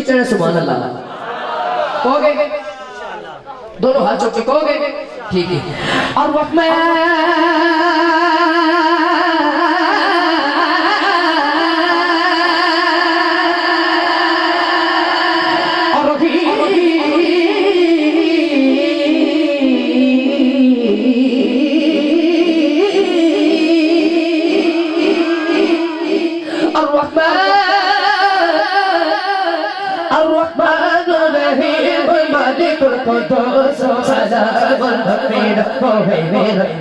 चढ़े सुभान अल्लाह कहोगे? दोनों हाथ चौके कहोगे? ठीक है। और वक्त में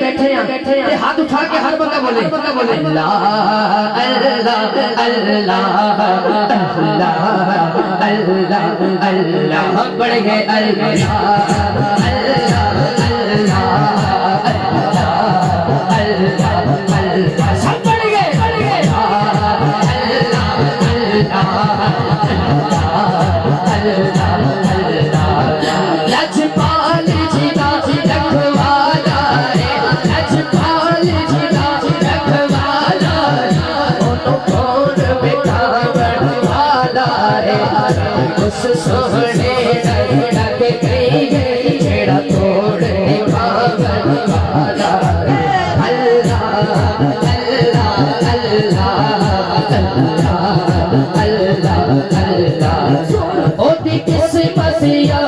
बैठे हैं हाथ उठा के हर बंदा बोले अल्लाह अल्लाह अल्लाह अल्लाह अल्लाह अल्लाह बढ़ गए अल्लाह अल्लाह अल्लाह अल्लाह सब बढ़ गए लजपाल जीता रखवाला लजपाल जीता रखवाला कौन बिठावन वाला है उस सोहने रख गई जेड़ा तोड़ पावन वाला अल्लाह अल्लाह अल्लाह अल्लाह अल्लाह ओदी किस्मत या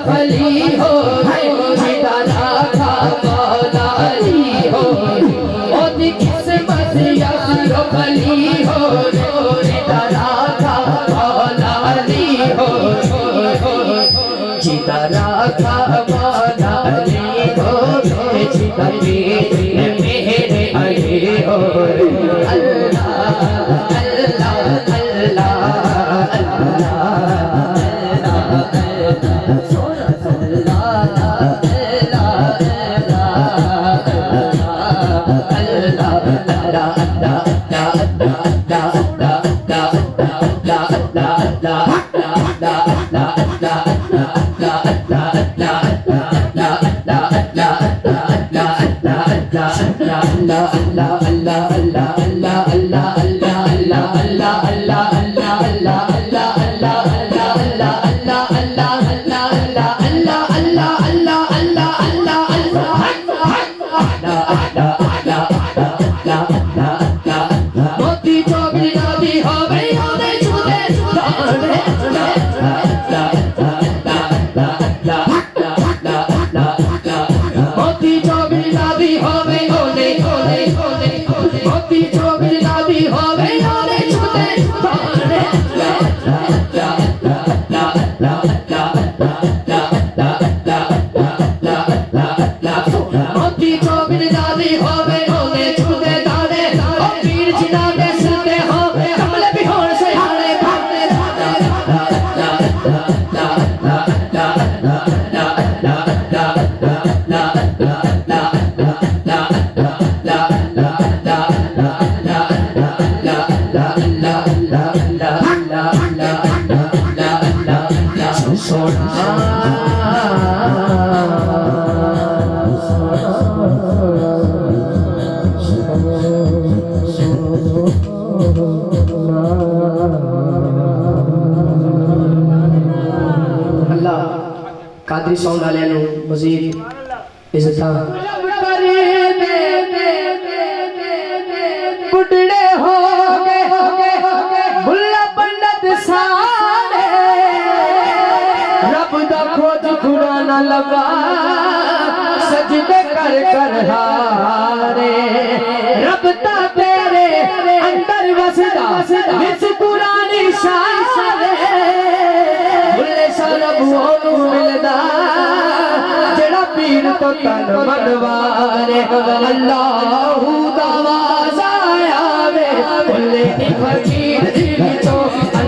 भली हो जिदा राखा मौला अली हो ओदी किस्मत या भली हो जिदा राखा मौला अली हो जिदा राखा मौला अली हो जिदा मेरे अली हो अल्लाह अल्लाह अल्लाह कादरी सॉन्ग वाले नु मजीद इज्जत बुढ़े हो गए बुल्ला पंडित सारे रब दा खोज खुराना रब्बा सजदे कर कर हारे रब ता तेरे अंदर वसदा विच पुरानी शारे भुले सरब ओनू मिलदा जेड़ा पीर तो तन मनवारे अल्लाहू दा वाज़ा आवे भुले नी फकीर दी विचों